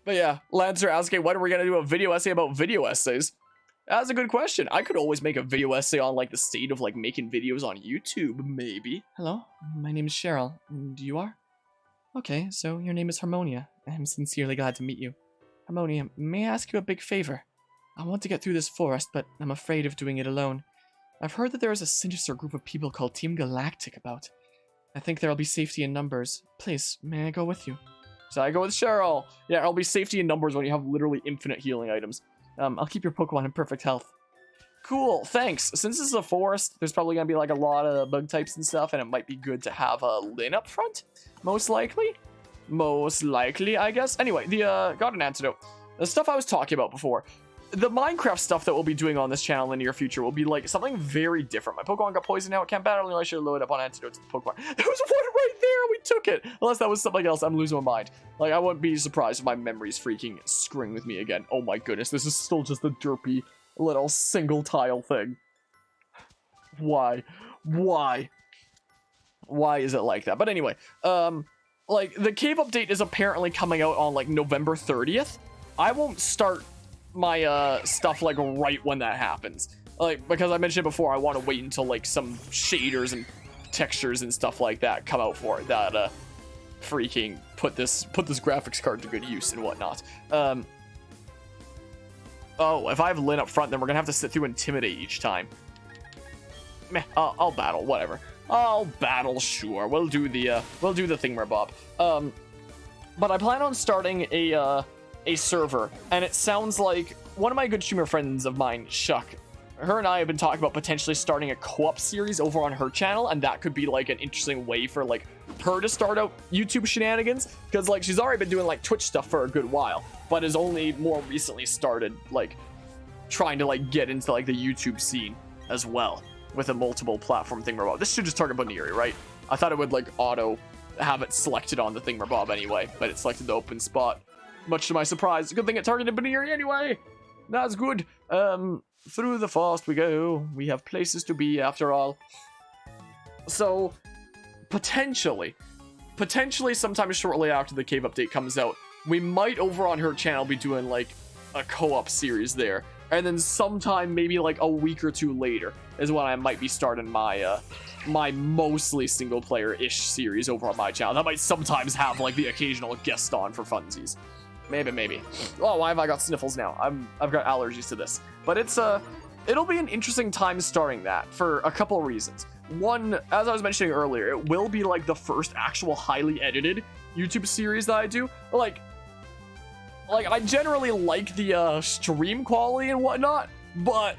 But yeah, Lancer asking, when are we going to do a video essay about video essays? That's a good question. I could always make a video essay on, like, the state of, like, making videos on YouTube, maybe. Hello, my name is Cheryl, and you are? Okay, so your name is Harmonia. I'm sincerely glad to meet you. Harmonia, may I ask you a big favor? I want to get through this forest, but I'm afraid of doing it alone. I've heard that there is a sinister group of people called Team Galactic about. I think there'll be safety in numbers. Please, may I go with you? So I go with Cheryl. Yeah, there'll be safety in numbers when you have literally infinite healing items. I'll keep your Pokemon in perfect health. Cool, thanks. Since this is a forest, there's probably gonna be like a lot of bug types and stuff, and it might be good to have a Lin up front. Most likely, I guess. Anyway, got an antidote. The stuff I was talking about before. The Minecraft stuff that we'll be doing on this channel in the near future will be like something very different. My Pokemon got poisoned now. It can't battle. I should load up on antidotes to the Pokemon. There was one right there. We took it. Unless that was something else. I'm losing my mind. Like, I wouldn't be surprised if my memory's freaking screwing with me again. Oh my goodness. This is still just a derpy little single tile thing. Why? Why is it like that? But anyway, like, the cave update is apparently coming out on like November 30th. I won't start my stuff like right when that happens, like, because I mentioned before, I want to wait until like some shaders and textures and stuff like that come out for it, that freaking put this graphics card to good use and whatnot. Oh, if I have Lin up front, then we're gonna have to sit through Intimidate each time. Meh, I'll battle, whatever. I'll battle, sure. We'll do the thingamabob. But I plan on starting a server, and it sounds like one of my good streamer friends of mine, Shuck, her and I have been talking about potentially starting a co-op series over on her channel, and that could be like an interesting way for like her to start out YouTube shenanigans, because like she's already been doing like Twitch stuff for a good while, but has only more recently started like trying to like get into like the YouTube scene as well with a multiple platform thingamabob. This should just target Buniri, right? I thought it would like auto have it selected on the thingamabob anyway, but it selected the open spot. Much to my surprise. Good thing it targeted Buniri anyway. That's good. Through the forest we go. We have places to be after all. So, potentially sometime shortly after the cave update comes out, we might over on her channel be doing like a co-op series there. And then sometime maybe like a week or two later is when I might be starting my my mostly single player-ish series over on my channel. That might sometimes have like the occasional guest on for funsies. Maybe. Oh, why have I got sniffles now? I've got allergies to this. But it'll be an interesting time starting that for a couple of reasons. One, as I was mentioning earlier, it will be like the first actual highly edited YouTube series that I do. Like I generally like the stream quality and whatnot, but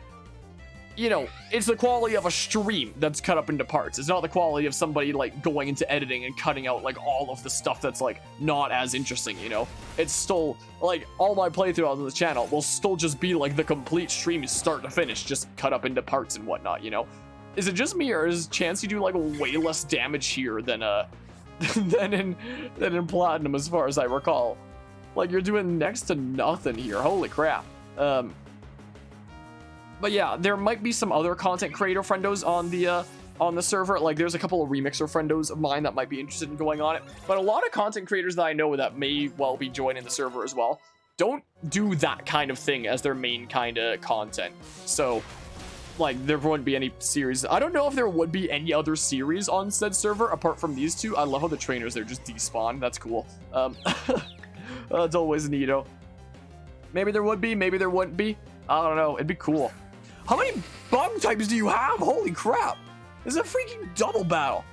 you know, it's the quality of a stream that's cut up into parts. It's not the quality of somebody like going into editing and cutting out like all of the stuff that's like not as interesting, you know? It's still like all my playthroughs on the channel will still just be like the complete stream start to finish, just cut up into parts and whatnot, you know? Is it just me, or is chance you do like way less damage here than than in Platinum, as far as I recall? Like, you're doing next to nothing here. Holy crap. But yeah, there might be some other content creator friendos on the server. Like, there's a couple of remixer friendos of mine that might be interested in going on it. But a lot of content creators that I know that may well be joining the server as well don't do that kind of thing as their main kind of content. So, like, there wouldn't be any series. I don't know if there would be any other series on said server apart from these two. I love how the trainers there just despawn. That's cool. It's always neato. Maybe there would be, maybe there wouldn't be. I don't know. It'd be cool. How many bug types do you have? Holy crap. This is a freaking double battle.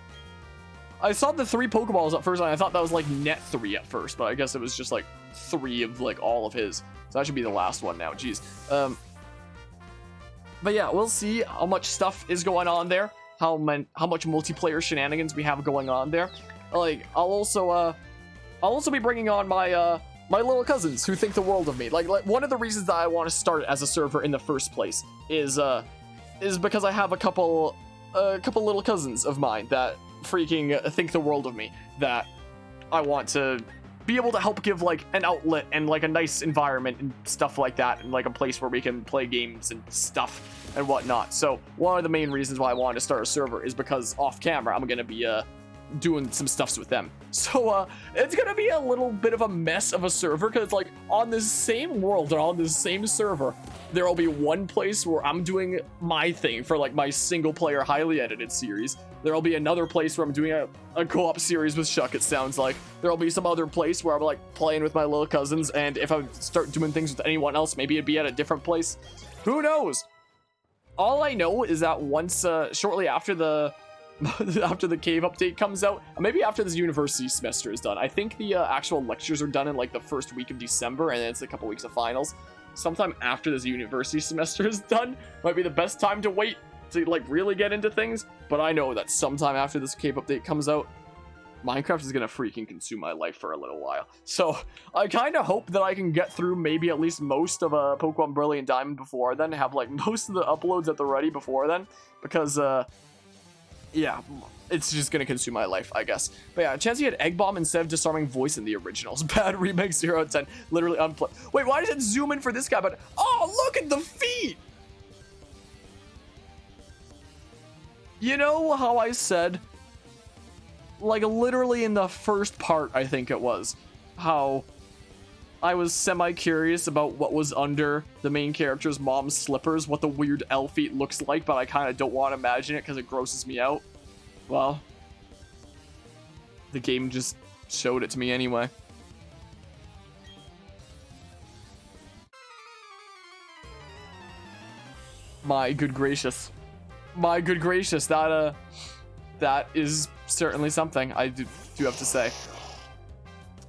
I saw the 3 Pokeballs at first, and I thought that was like net 3 at first, but I guess it was just like 3 of like all of his. So that should be the last one now. Jeez. But yeah, we'll see how much stuff is going on there. How much multiplayer shenanigans we have going on there. Like, I'll also be bringing on my my little cousins who think the world of me. Like one of the reasons that I want to start as a server in the first place is because I have a couple little cousins of mine that freaking think the world of me, that I want to be able to help give like an outlet and like a nice environment and stuff like that, and like a place where we can play games and stuff and whatnot. So one of the main reasons why I wanted to start a server is because off camera I'm gonna be doing some stuffs with them. So it's gonna be a little bit of a mess of a server, because like on this same world and on this same server, there will be one place where I'm doing my thing for like my single player highly edited series. There will be another place where I'm doing a co-op series with Shuck, it sounds like. There will be some other place where I'm like playing with my little cousins, and if I start doing things with anyone else, maybe it'd be at a different place. Who knows? All I know is that once shortly after the after the cave update comes out, maybe after this university semester is done. I think the actual lectures are done in like the first week of December, and then it's a couple weeks of finals. Sometime after this university semester is done might be the best time to wait to like really get into things. But I know that sometime after this cave update comes out, Minecraft is gonna freaking consume my life for a little while. So I kind of hope that I can get through maybe at least most of Pokemon Brilliant Diamond before then, have like most of the uploads at the ready before then, because yeah, it's just gonna consume my life, I guess. But yeah, Chansey had Egg Bomb instead of Disarming Voice in the originals. Bad remake, 0 out of 10. Literally unplay. Wait, why does it zoom in for this guy? But oh, look at the feet! You know how I said, like literally in the first part, I think it was, how I was semi-curious about what was under the main character's mom's slippers, what the weird L feet looks like, but I kind of don't want to imagine it because it grosses me out. Well, the game just showed it to me anyway. My good gracious. My good gracious, that is certainly something, I do have to say.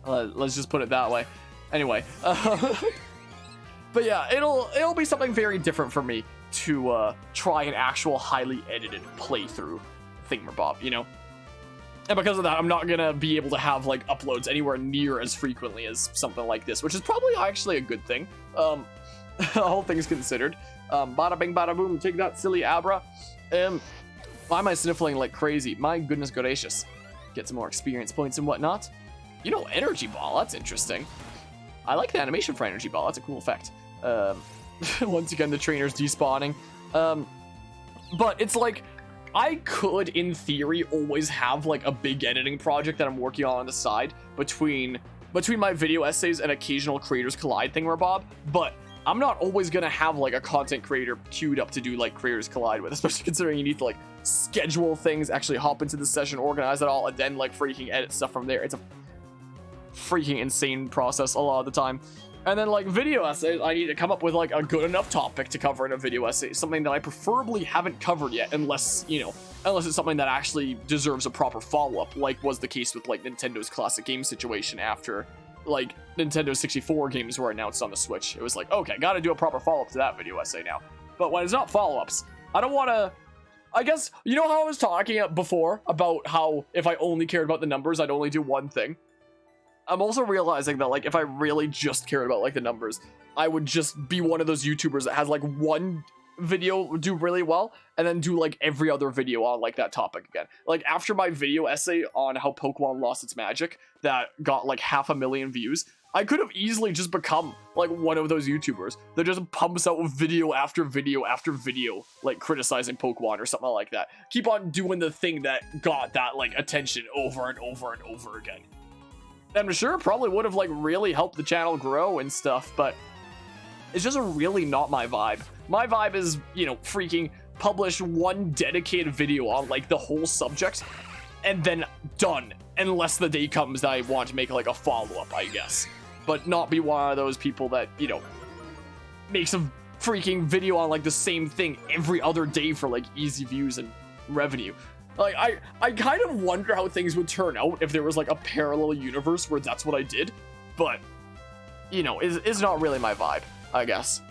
Let's just put it that way. Anyway, but yeah, it'll be something very different for me to try an actual highly edited playthrough thingamabob, you know? And because of that, I'm not gonna be able to have like uploads anywhere near as frequently as something like this, which is probably actually a good thing, all things considered. Bada bing bada boom, take that, silly Abra. Why am I sniffling like crazy? My goodness gracious. Get some more experience points and whatnot. You know, Energy Ball, that's interesting. I like the animation for Energy Ball, that's a cool effect. Once again, the trainer's despawning. But it's like, I could, in theory, always have like a big editing project that I'm working on the side between my video essays and occasional Creators Collide thingamabob, but I'm not always gonna have like a content creator queued up to do like Creators Collide with, especially considering you need to like schedule things, actually hop into the session, organize it all, and then like freaking edit stuff from there. It's a freaking insane process a lot of the time. And then like video essays, I need to come up with like a good enough topic to cover in a video essay, something that I preferably haven't covered yet, unless, you know, unless it's something that actually deserves a proper follow-up, like was the case with like Nintendo's classic game situation after like Nintendo 64 games were announced on the Switch. It was like, okay, gotta do a proper follow-up to that video essay now. But when it's not follow-ups, I don't want to, I guess, you know how I was talking before about how if I only cared about the numbers, I'd only do one thing? I'm also realizing that like if I really just cared about like the numbers, I would just be one of those YouTubers that has like one video do really well and then do like every other video on like that topic again. Like after my video essay on how Pokemon lost its magic that got like 500,000 views, I could have easily just become like one of those YouTubers that just pumps out video after video after video, like criticizing Pokemon or something like that. Keep on doing the thing that got that like attention over and over and over again. I'm sure it probably would have like really helped the channel grow and stuff, but it's just really not my vibe. My vibe is, you know, freaking publish one dedicated video on like the whole subject and then done, unless the day comes that I want to make like a follow-up, I guess. But not be one of those people that, you know, makes a freaking video on like the same thing every other day for like easy views and revenue. Like, I kind of wonder how things would turn out if there was like a parallel universe where that's what I did, but, you know, it's not really my vibe, I guess.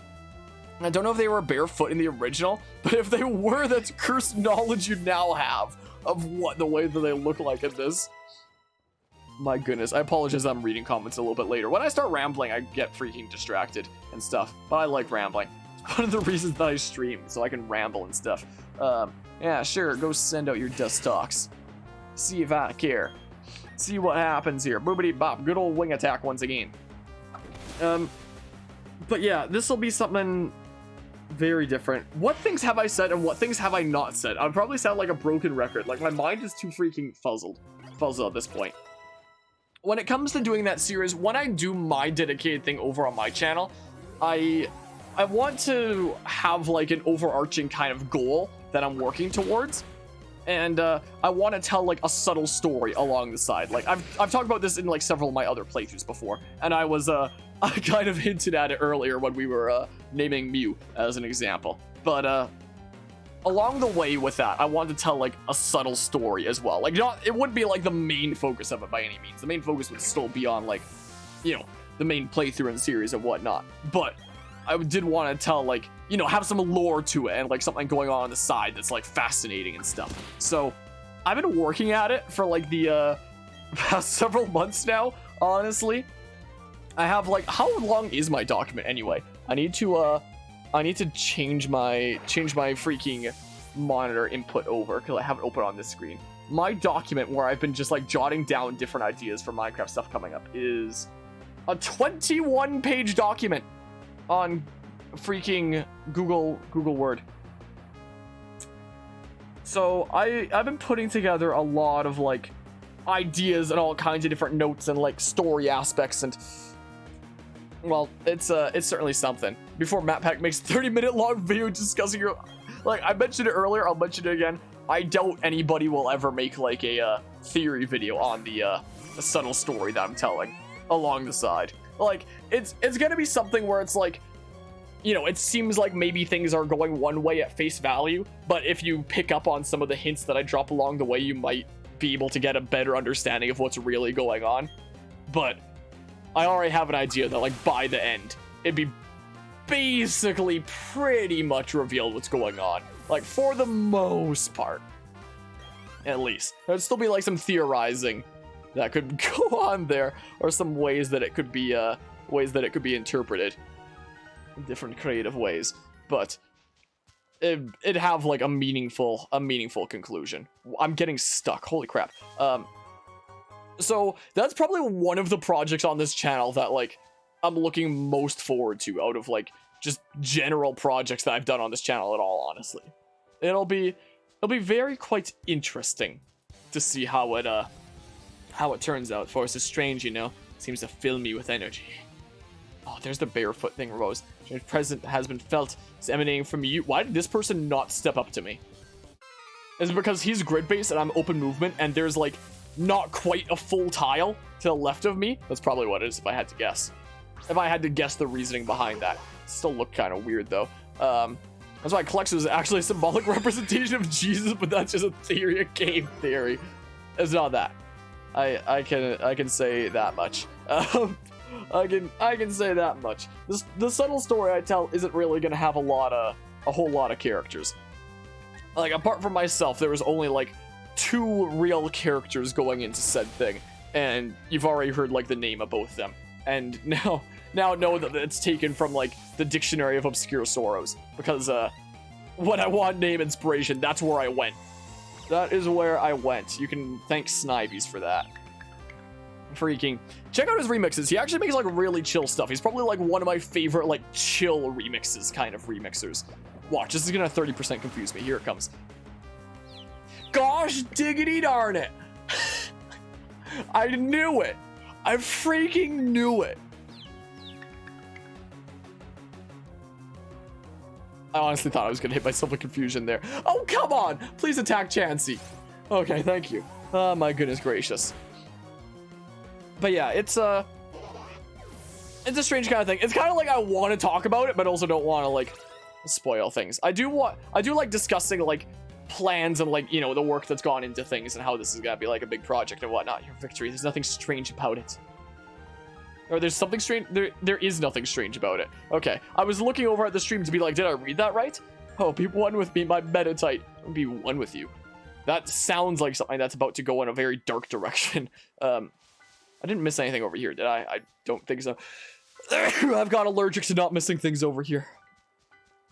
I don't know if they were barefoot in the original, but if they were, that's cursed knowledge you now have of what the way that they look like in this. My goodness, I apologize I'm reading comments a little bit later. When I start rambling, I get freaking distracted and stuff, but I like rambling. It's one of the reasons that I stream, so I can ramble and stuff. Yeah, sure, go send out your dust talks. See if I care. See what happens here. Boobity bop, good old wing attack once again. But yeah, this will be something very different. What things have I said and what things have I not said? I'd probably sound like a broken record. Like, my mind is too freaking fuzzled. puzzle at this point. When it comes to doing that series, when I do my dedicated thing over on my channel, I want to have like an overarching kind of goal that I'm working towards. And I want to tell like a subtle story along the side. Like I've talked about this in like several of my other playthroughs before, and I kind of hinted at it earlier when we were naming Mew as an example. But along the way with that, I wanted to tell like a subtle story as well. Like it wouldn't be like the main focus of it by any means. The main focus would still be on like, you know, the main playthrough and series and whatnot. But I did want to tell like, you know, have some lore to it and like something going on the side that's like fascinating and stuff. So I've been working at it for like the past several months now, honestly. I have like, how long is my document anyway? I need to change my freaking monitor input over because I have it open on this screen. My document, where I've been just like jotting down different ideas for Minecraft stuff coming up, is a 21-page document on freaking Google Word. So I've been putting together a lot of like ideas and all kinds of different notes and like story aspects, and well, it's certainly something. Before Matt Pack makes 30-minute long video discussing your, like I mentioned it earlier, I'll mention it again. I doubt anybody will ever make like a theory video on the subtle story that I'm telling along the side. Like it's gonna be something where it's like, you know, it seems like maybe things are going one way at face value, but if you pick up on some of the hints that I drop along the way, you might be able to get a better understanding of what's really going on. But I already have an idea that like by the end, it'd be basically pretty much revealed what's going on. Like for the most part, at least. There'd still be like some theorizing that could go on there, or some ways that it could be interpreted in different creative ways, but it'd have like a meaningful conclusion. I'm getting stuck, holy crap. So that's probably one of the projects on this channel that like I'm looking most forward to out of like just general projects that I've done on this channel at all, honestly. It'll be very quite interesting to see how it turns out. Force is strange, you know, seems to fill me with energy. Oh, there's the barefoot thing, Rose. Strange presence has been felt. It's emanating from you. Why did this person not step up to me? Is it because he's grid-based and I'm open movement and there's like not quite a full tile to the left of me? That's probably what it is if I had to guess. If I had to guess the reasoning behind that. Still look kind of weird though. That's why Klex was actually a symbolic representation of Jesus, but that's just a theory, a game theory. It's not that. I can say that much. I can say that much. The subtle story I tell isn't really gonna have a whole lot of characters. Like apart from myself, there was only like 2 real characters going into said thing, and you've already heard like the name of both of them. And now know that it's taken from like the Dictionary of Obscure Sorrows, because when I want name inspiration, that's where I went. That is where I went. You can thank Snivies for that. Freaking check out his remixes. He actually makes like really chill stuff. He's probably like one of my favorite like chill remixes kind of remixers. Watch, this is gonna 30% confuse me. Here it comes. Gosh diggity darn it. I knew it. I freaking knew it. I honestly thought I was gonna hit myself with confusion there. Oh, come on! Please attack Chansey. Okay, thank you. Oh my goodness gracious. But yeah, it's a strange kind of thing. It's kind of like I want to talk about it, but also don't want to like spoil things. I do like discussing like plans and like, you know, the work that's gone into things and how this is gonna be like a big project and whatnot. Your victory, there's nothing strange about it. Or there's something strange, there is nothing strange about it. Okay, I was looking over at the stream to be like, did I read that right? Oh, be one with me, my Metatite. Be one with you. That sounds like something that's about to go in a very dark direction. I didn't miss anything over here, did I? I don't think so. I've got allergic to not missing things over here.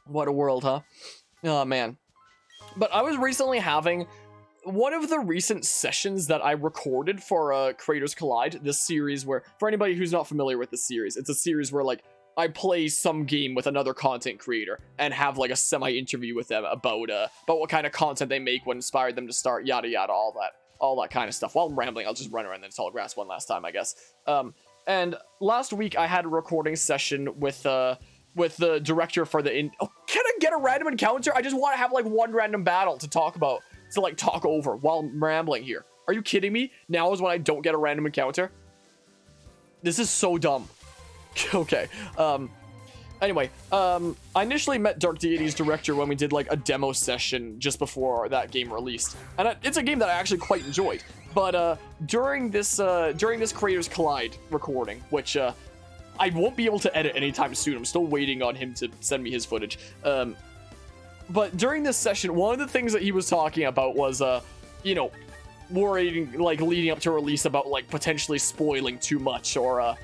What a world, huh? Oh, man. But I was recently having one of the recent sessions that I recorded for Creators Collide, this series where, for anybody who's not familiar with this series, it's a series where, like, I play some game with another content creator and have, like, a semi-interview with them about what kind of content they make, what inspired them to start, yada yada, all that. all that kind of stuff. While I'm rambling, I'll just run around the tall grass one last time, I guess. And last week I had a recording session with the director for the oh, can I get a random encounter? I just want to have like one random battle to talk about, to like talk over while I'm rambling here. Are you kidding me? Now is when I don't get a random encounter? This is so dumb. Okay. Anyway, I initially met Dark Deity's director when we did like a demo session just before that game released, and it's a game that I actually quite enjoyed. But during this Creators Collide recording, which I won't be able to edit anytime soon. I'm still waiting on him to send me his footage. But during this session, one of the things that he was talking about was, you know, worrying, like, leading up to release about, like, potentially spoiling too much, or,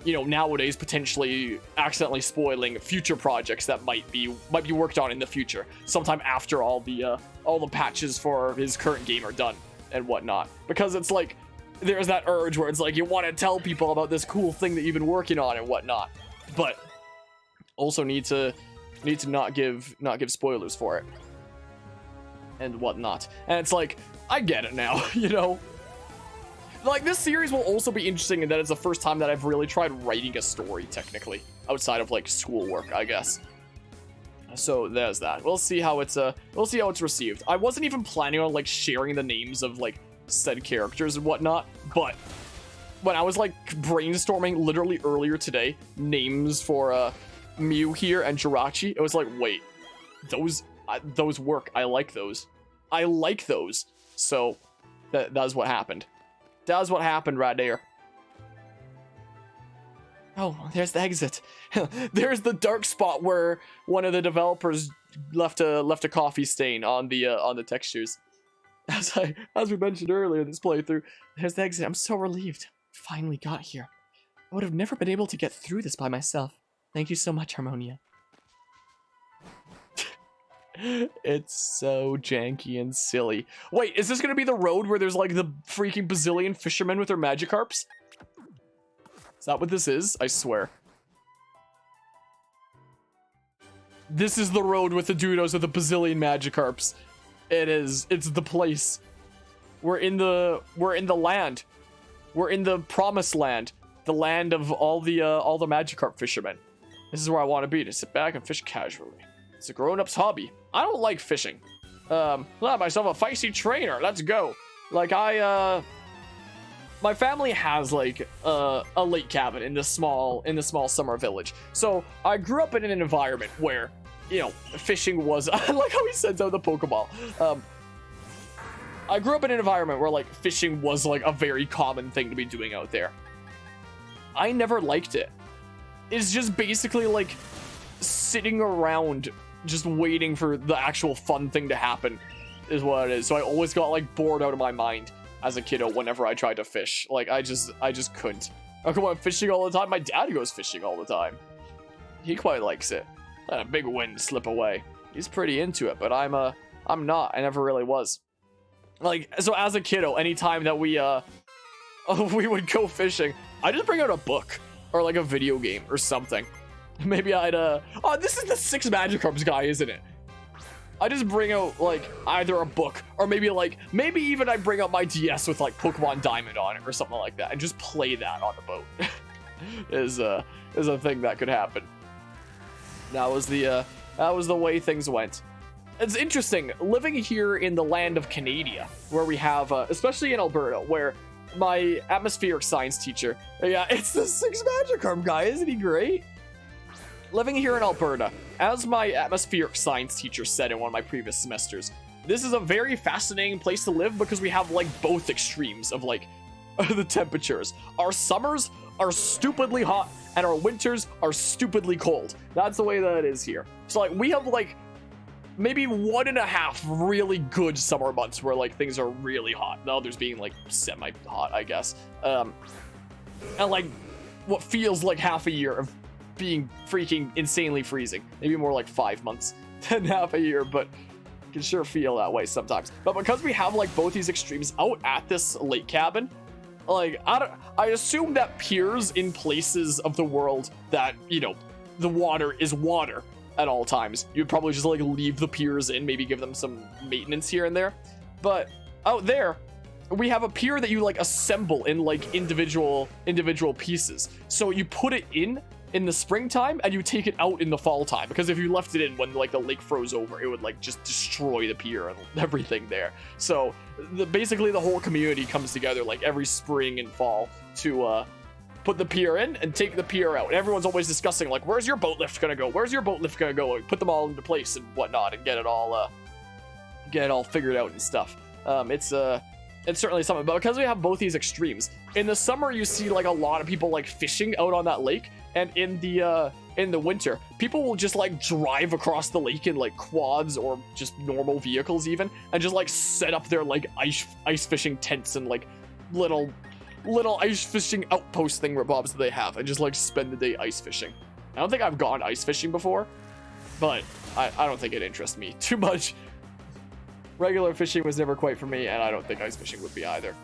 you know, nowadays potentially accidentally spoiling future projects that might be worked on in the future, sometime after all the patches for his current game are done and whatnot. Because it's like, there's that urge where it's like you want to tell people about this cool thing that you've been working on and whatnot, but also need to not give spoilers for it and whatnot. And it's like, I get it now, you know. Like, this series will also be interesting in that it's the first time that I've really tried writing a story, technically, outside of like schoolwork, I guess. So there's that. We'll see how it's received. I wasn't even planning on like sharing the names of like said characters and whatnot, but when I was like brainstorming literally earlier today names for Mew here and Jirachi, it was like, wait, those work. I like those. So that's what happened. That's what happened right there. Oh, there's the exit. There's the dark spot where one of the developers left a coffee stain on the textures. As we mentioned earlier in this playthrough, there's the exit. I'm so relieved. Finally got here. I would have never been able to get through this by myself. Thank you so much, Harmonia. It's so janky and silly. Wait, is this gonna be the road where there's like the freaking bazillion fishermen with their Magikarps? Is that what this is? I swear. This is the road with the Dudos with a bazillion Magikarps. It is. It's the place. We're in the land. We're in the promised land. The land of all the Magikarp fishermen. This is where I want to be, to sit back and fish casually. It's a grown-up's hobby. I don't like fishing. I myself a feisty trainer. Let's go. Like, my family has like a lake cabin in this small summer village. So I grew up in an environment where, you know, fishing was. I like how he sends out the Pokeball. I grew up in an environment where like fishing was like a very common thing to be doing out there. I never liked it. It's just basically like sitting around just waiting for the actual fun thing to happen is what it is. So I always got like bored out of my mind as a kiddo whenever I tried to fish. Like, I just couldn't. How come I'm fishing all the time? My dad goes fishing all the time. He quite likes it. Let a big wind slip away. He's pretty into it, but I'm not. I never really was. Like, so as a kiddo, anytime that we would go fishing, I just bring out a book or like a video game or something. Maybe I'd oh, this is the 6 Magikarps guy, isn't it? I just bring out like either a book or maybe even I bring out my DS with like Pokemon Diamond on it or something like that and just play that on the boat. is a thing that could happen. That was the way things went. It's interesting living here in the land of Canada, where we have especially in Alberta, where my atmospheric science teacher, yeah, it's the 6 Magikarp guy, isn't he great? Living here in Alberta, as my atmospheric science teacher said in one of my previous semesters, this is a very fascinating place to live because we have like both extremes of like the temperatures. Our summers are stupidly hot and our winters are stupidly cold. That's the way that it is here. So like we have like maybe 1.5 really good summer months where like things are really hot. The others being like semi-hot, I guess. And like what feels like half a year of being freaking insanely freezing. Maybe more like 5 months than half a year, but it can sure feel that way sometimes. But because we have like both these extremes out at this lake cabin, like I assume that piers in places of the world that, you know, the water is water at all times, you'd probably just like leave the piers in, maybe give them some maintenance here and there. But out there, we have a pier that you like assemble in like individual pieces. So you put it in the springtime and you take it out in the fall time, because if you left it in when like the lake froze over, it would like just destroy the pier and everything there. So basically the whole community comes together like every spring and fall to put the pier in and take the pier out. Everyone's always discussing like, where's your boat lift gonna go? Where's your boat lift gonna go? And put them all into place and whatnot and get it all figured out and stuff. It's certainly something, but because we have both these extremes, in the summer you see like a lot of people like fishing out on that lake, and in the winter people will just like drive across the lake in like quads or just normal vehicles even, and just like set up their like ice fishing tents and like little ice fishing outpost thingamabobs that they have, and just like spend the day ice fishing. I don't think I've gone ice fishing before, but I don't think it interests me too much. Regular fishing was never quite for me, and I don't think ice fishing would be either.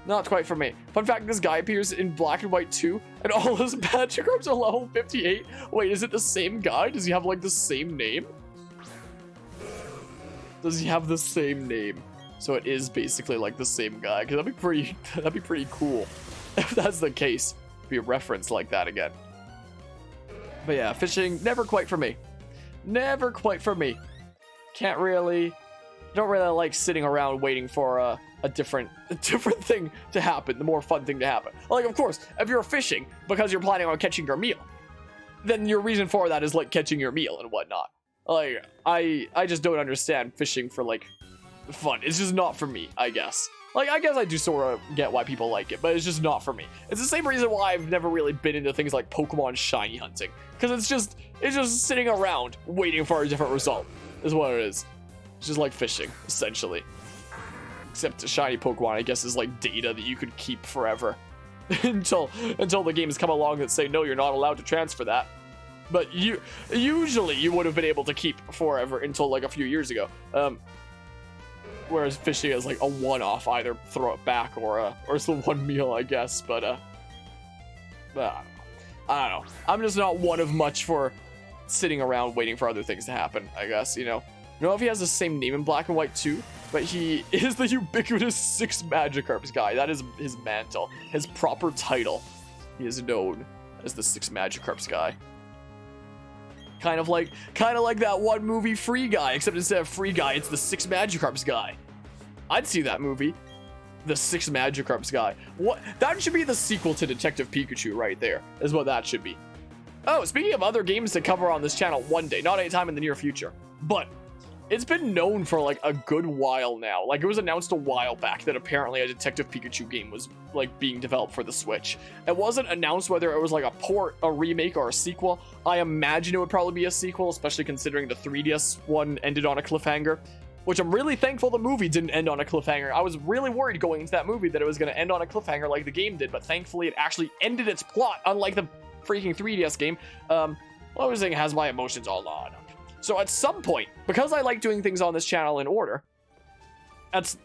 Not quite for me. Fun fact, this guy appears in Black and White 2, and all his Magikarps are level 58. Wait, is it the same guy? Does he have, like, the same name? Does he have the same name? So it is basically, like, the same guy, because that'd be pretty cool. If that's the case, be a reference like that again. But yeah, fishing, never quite for me. Never quite for me. Don't really like sitting around waiting for a different thing to happen, the more fun thing to happen. Like, of course, if you're fishing because you're planning on catching your meal, then your reason for that is like catching your meal and whatnot. Like, I just don't understand fishing for like fun. It's just not for me, I guess. Like, I guess I do sort of get why people like it, but it's just not for me. It's the same reason why I've never really been into things like Pokemon shiny hunting, because it's just sitting around waiting for a different result is what it is. It's just like fishing, essentially. Except a shiny Pokemon, I guess, is like data that you could keep forever. until the games come along that say, no, you're not allowed to transfer that. But usually you would have been able to keep forever until like a few years ago. Whereas fishing is like a one-off, either throw it back or it's the one meal, I guess. But I don't know. I'm just not one of much for sitting around waiting for other things to happen, I guess, you know. I don't know if he has the same name in Black and White 2, but he is the ubiquitous 6 Magikarps guy. That is his mantle, his proper title. He is known as the 6 Magikarps guy. Kind of like that one movie Free Guy, except instead of Free Guy, it's the 6 Magikarps guy. I'd see that movie. The 6 Magikarps guy. What? That should be the sequel to Detective Pikachu right there, is what that should be. Oh, speaking of other games to cover on this channel one day, not anytime in the near future, but it's been known for like a good while now. Like, it was announced a while back that apparently a Detective Pikachu game was like being developed for the Switch. It wasn't announced whether it was like a port, a remake, or a sequel. I imagine it would probably be a sequel, especially considering the 3DS one ended on a cliffhanger, which I'm really thankful the movie didn't end on a cliffhanger. I was really worried going into that movie that it was going to end on a cliffhanger like the game did, but thankfully it actually ended its plot, unlike the freaking 3DS game. Everything has my emotions all on. So at some point, because I like doing things on this channel in order, that's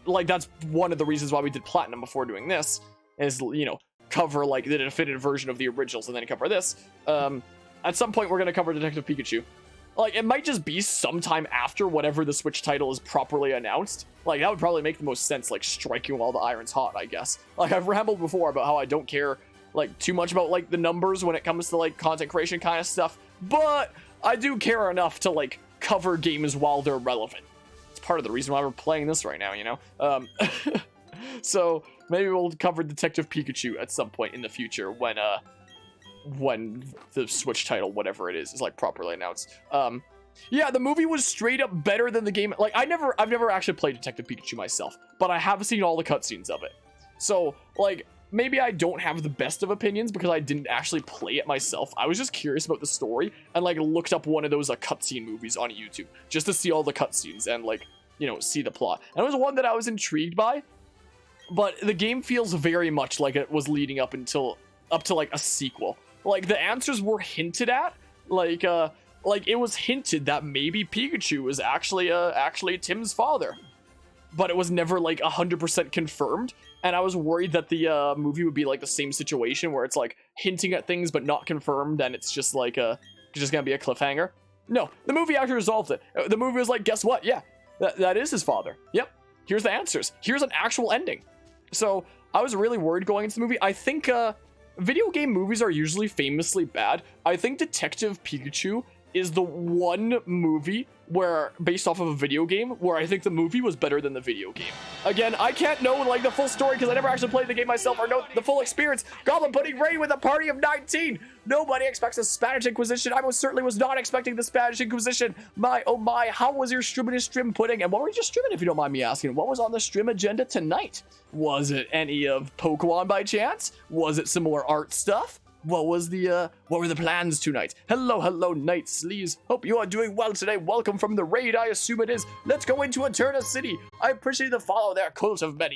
one of the reasons why we did Platinum before doing this, is, you know, cover like the definitive version of the originals and then cover this. At some point we're going to cover Detective Pikachu. Like, it might just be sometime after whatever the Switch title is properly announced. Like, that would probably make the most sense, like, striking while the iron's hot, I guess. Like, I've rambled before about how I don't care, like, too much about, like, the numbers when it comes to, like, content creation kind of stuff, but I do care enough to, like, cover games while they're relevant. It's part of the reason why we're playing this right now, you know? So, maybe we'll cover Detective Pikachu at some point in the future when the Switch title, whatever it is like properly announced. Yeah, the movie was straight up better than the game. Like, I've never actually played Detective Pikachu myself, but I have seen all the cutscenes of it. So, like, maybe I don't have the best of opinions because I didn't actually play it myself. I was just curious about the story and, like, looked up one of those cutscene movies on YouTube just to see all the cutscenes and, like, you know, see the plot. And it was one that I was intrigued by, but the game feels very much like it was leading up to like a sequel. Like, the answers were hinted at, like it was hinted that maybe Pikachu was actually Tim's father, but it was never like 100% confirmed. And I was worried that the movie would be like the same situation where it's like hinting at things but not confirmed, and it's just like just gonna be a cliffhanger. No, the movie actually resolved it. The movie was like, guess what? Yeah, that is his father. Yep. Here's the answers. Here's an actual ending. So I was really worried going into the movie. I think video game movies are usually famously bad. I think Detective Pikachu is the one movie where, based off of a video game, where I think the movie was better than the video game. Again, I can't know like the full story because I never actually played the game myself or know the full experience. Goblin Pudding raid with a party of 19. Nobody expects a Spanish Inquisition. I most certainly was not expecting the Spanish Inquisition. My, oh my, how was your stream pudding? And what were you streaming, if you don't mind me asking? What was on the stream agenda tonight? Was it any of Pokemon by chance? Was it some more art stuff? What were the plans tonight? Hello, Night Sleeves. Hope you are doing well today. Welcome from the raid, I assume it is. Let's go into Eterna City. I appreciate the follow there, Cult of Many.